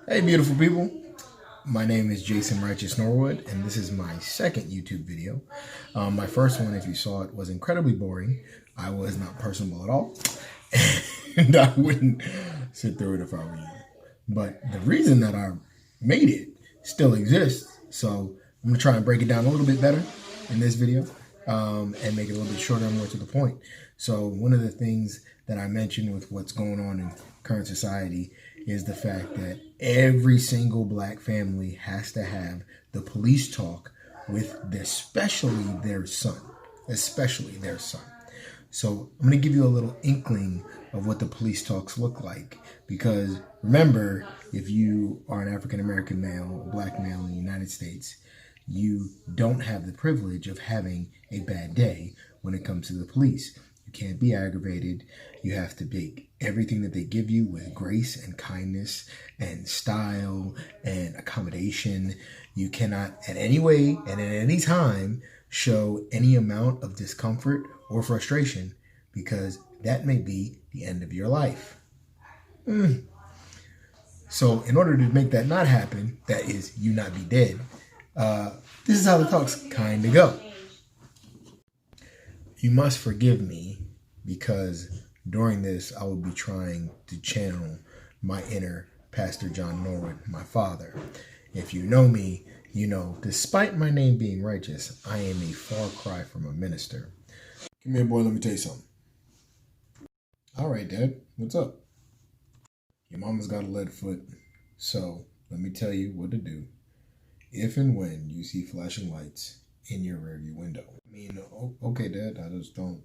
Hey, beautiful people. My name is Jason Righteous Norwood, and this is my second YouTube video. My first one, if you saw it, was incredibly boring. I was not personable at all, and I wouldn't sit through it if I were you. But the reason that I made it still exists, so I'm going to try and break it down a little bit better in this video and make it a little bit shorter and more to the point. So one of the things that I mentioned with what's going on in current society is the fact that every single black family has to have the police talk with especially their son, So I'm going to give you a little inkling of what the police talks look like, because remember, if you are an African American male, a black male in the United States, you don't have the privilege of having a bad day when it comes to the police. You can't be aggravated. You have to take everything that they give you with grace and kindness and style and accommodation. You cannot at any way and at any time show any amount of discomfort or frustration, because that may be the end of your life. So in order to make that not happen, that is, you not be dead, this is how the talks kind of go. You must forgive me because during this, I will be trying to channel my inner Pastor John Norwood, my father. If you know me, you know, despite my name being righteous, I am a far cry from a minister. Come here, boy, let me tell you something. All right, Dad, what's up? Your mama's got a lead foot, so let me tell you what to do if and when you see flashing lights in your rearview window. I mean, okay, Dad, I just don't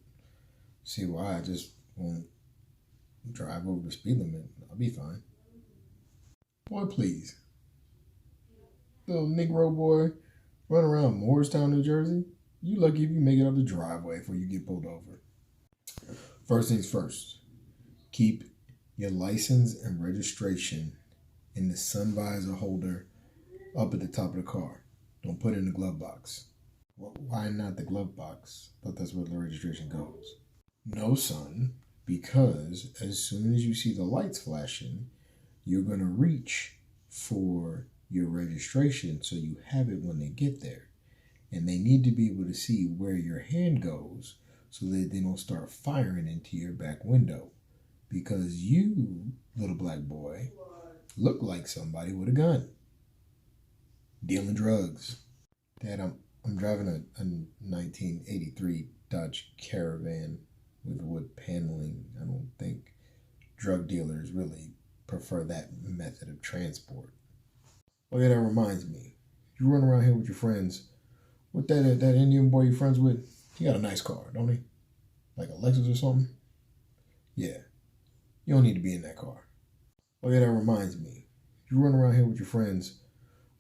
see why. I just won't drive over the speed limit. I'll be fine. Boy, please. Little Negro boy run around Moorestown, New Jersey. You lucky if you make it up the driveway before you get pulled over. First things first, keep your license and registration in the sun visor holder up at the top of the car. Don't put it in the glove box. Well, why not the glove box? I thought that's where the registration goes. No, son, because as soon as you see the lights flashing, you're going to reach for your registration so you have it when they get there. And they need to be able to see where your hand goes so that they don't start firing into your back window. Because you, little black boy, look like somebody with a gun. Dealing drugs. Dad, I'm driving a 1983 Dodge Caravan with wood paneling. I don't think drug dealers really prefer that method of transport. Oh yeah, that reminds me. You run around here with your friends. What that Indian boy you're friends with? He got a nice car, don't he? Like a Lexus or something? Yeah. You don't need to be in that car. Oh yeah, that reminds me. You run around here with your friends.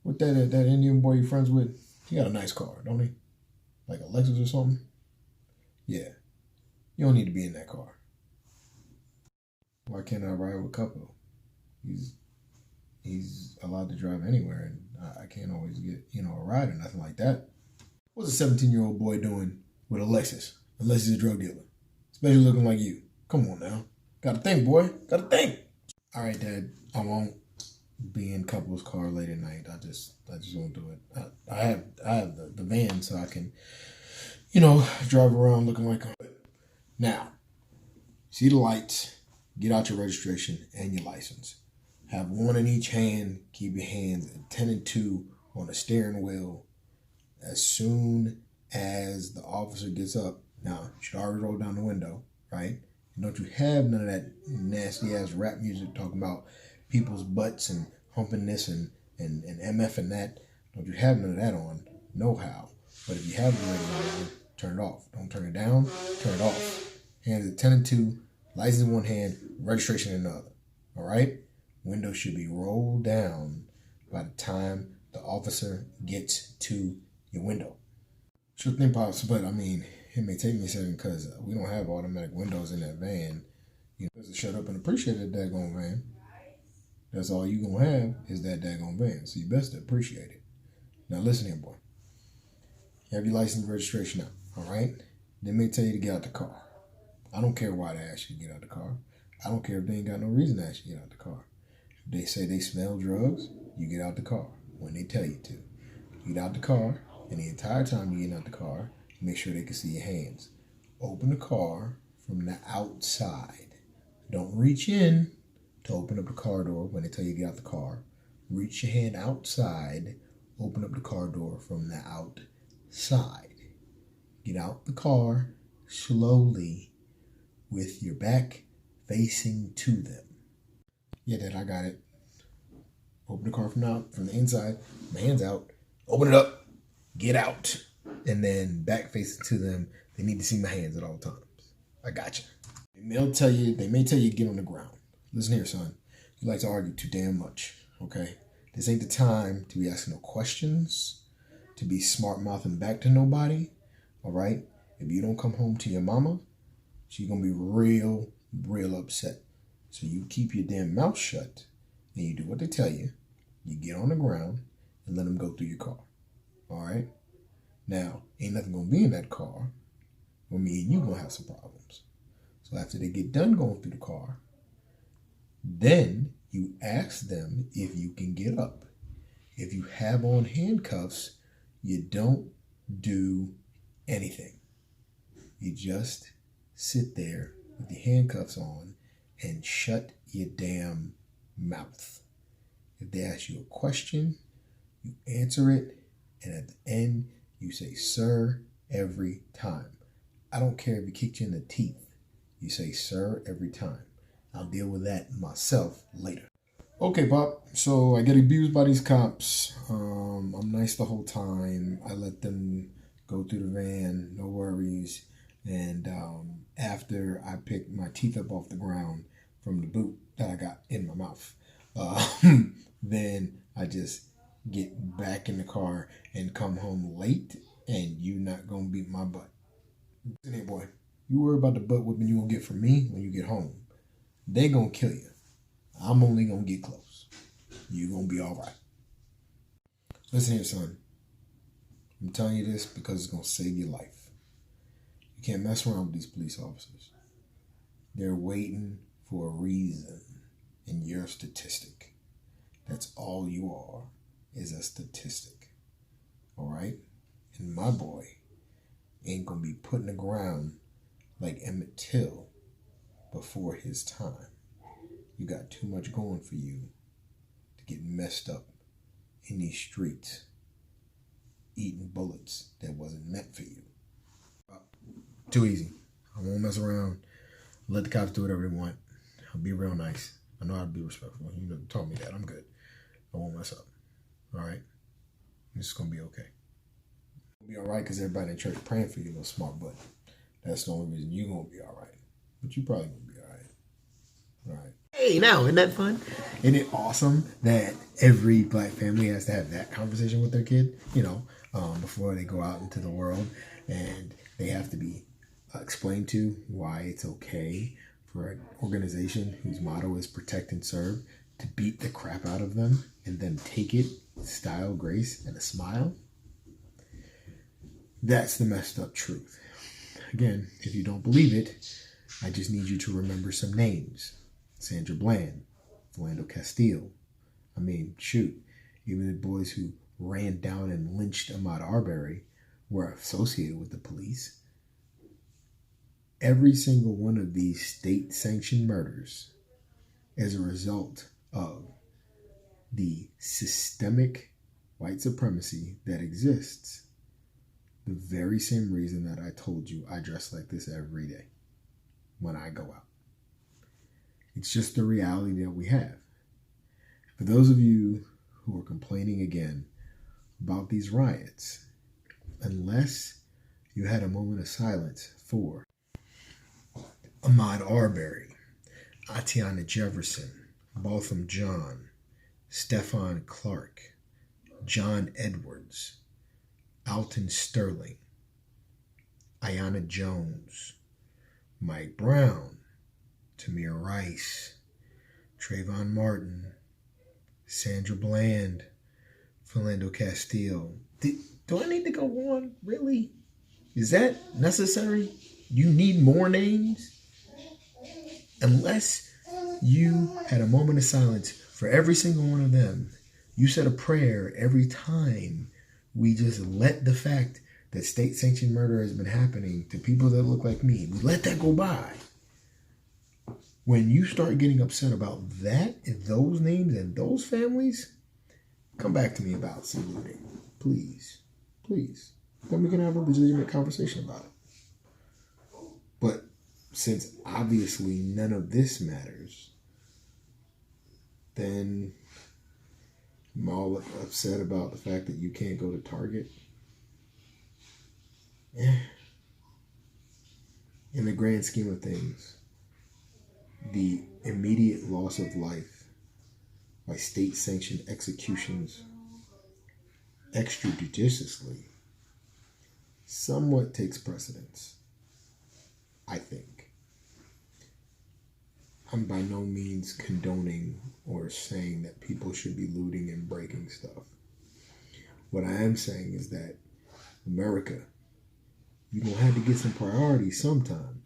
What that Indian boy you're friends with? He got a nice car, don't he? Like a Lexus or something? Yeah. You don't need to be in that car. Why can't I ride with Couple? He's allowed to drive anywhere, and I can't always get, a ride or nothing like that. What's a 17-year-old boy doing with a Lexus? Unless he's a drug dealer. Especially looking like you. Come on now. Gotta think, boy. Gotta think. All right, Dad. I won't be in Couple's car late at night. I just won't do it. I have the van so I can, drive around looking like a... Now, see the lights. Get out your registration and your license. Have one in each hand. Keep your hands at 10 and 2 on the steering wheel. As soon as the officer gets up, now, you should already roll down the window, right? And don't you have none of that nasty-ass rap music talking about people's butts and humping this and MF and that. Don't you have none of that on? No how. But if you have the radio on, turn it off. Don't turn it down. Turn it off. Hands at 10 and 2. License in one hand. Registration in another. All right? Window should be rolled down by the time the officer gets to your window. Sure thing, Pops, but I mean, it may take me a second because we don't have automatic windows in that van. You know, to shut up and appreciate that daggone van. That's all you gonna have is that daggone van. So you best to appreciate it. Now listen here, boy. You have your license and registration out, all right? They may tell you to get out the car. I don't care why they ask you to get out the car. I don't care if they ain't got no reason to ask you to get out the car. They say they smell drugs, you get out the car when they tell you to. You get out the car, and the entire time you get out the car, make sure they can see your hands. Open the car from the outside. Don't reach in to open up the car door when they tell you to get out the car. Reach your hand outside, open up the car door from the outside. Get out the car slowly with your back facing to them. Yeah, Dad, I got it. Open the car from the inside, my hands out, open it up, get out, and then back facing to them. They need to see my hands at all times. I got you. They may tell you get on the ground. Listen here, son. You like to argue too damn much, okay? This ain't the time to be asking no questions, to be smart mouthing back to nobody, all right? If you don't come home to your mama, she's gonna be real upset. So you keep your damn mouth shut and you do what they tell you. You get on the ground and let them go through your car, all right? Now, ain't nothing gonna be in that car. Well, me and you gonna have some problems. So after they get done going through the car, then you ask them if you can get up. If you have on handcuffs, you don't do anything. You just sit there with your handcuffs on and shut your damn mouth. If they ask you a question, you answer it, and at the end, you say, sir, every time. I don't care if he kicked you in the teeth. You say, sir, every time. I'll deal with that myself later. Okay, Pop. So I get abused by these cops. I'm nice the whole time. I let them go through the van, no worries. And after I pick my teeth up off the ground from the boot that I got in my mouth, then I just get back in the car and come home late, and you not gonna beat my butt. Listen here, boy. You worry about the butt whipping you gonna get from me when you get home. They gonna kill you. I'm only gonna get close. You gonna be all right. Listen here, son. I'm telling you this because it's gonna save your life. You can't mess around with these police officers. They're waiting for a reason, and you're a statistic. That's all you are, is a statistic. All right? And my boy ain't gonna be put in the ground like Emmett Till before his time. You got too much going for you to get messed up in these streets, eating bullets that wasn't meant for you. Too easy. I won't mess around. Let the cops do whatever they want. I'll be real nice. I know how to be respectful. You told me that. I'm good. I won't mess up. All right? It's going to be okay. It'll be all right because everybody in church praying for you, little smart butt. That's the only reason you're going to be all right. But you probably going to be all right. All right. Hey, now, isn't that fun? Isn't it awesome that every black family has to have that conversation with their kid, before they go out into the world, and they have to be explained to why it's okay for an organization whose motto is protect and serve to beat the crap out of them and then take it with style, grace, and a smile? That's the messed up truth. Again, if you don't believe it, I just need you to remember some names. Sandra Bland, Philando Castile. Even the boys who ran down and lynched Ahmaud Arbery were associated with the police. Every single one of these state-sanctioned murders is a result of the systemic white supremacy that exists. The very same reason that I told you I dress like this every day when I go out. It's just the reality that we have. For those of you who are complaining again about these riots, unless you had a moment of silence for Ahmaud Arbery, Atiana Jefferson, Botham Jean, Stephon Clark, John Edwards, Alton Sterling, Aiyana Jones, Mike Brown, Tamir Rice, Trayvon Martin, Sandra Bland, Philando Castile. Do I need to go on? Really? Is that necessary? You need more names? Unless you had a moment of silence for every single one of them, you said a prayer every time we just let the fact that state-sanctioned murder has been happening to people that look like me, we let that go by. When you start getting upset about that and those names and those families, come back to me about some looting. Please. Please. Then we can have a legitimate conversation about it. But since obviously none of this matters, then I'm all upset about the fact that you can't go to Target. In the grand scheme of things, the immediate loss of life by state-sanctioned executions extrajudiciously somewhat takes precedence, I think. I'm by no means condoning or saying that people should be looting and breaking stuff. What I am saying is that America, you're going to have to get some priorities sometime.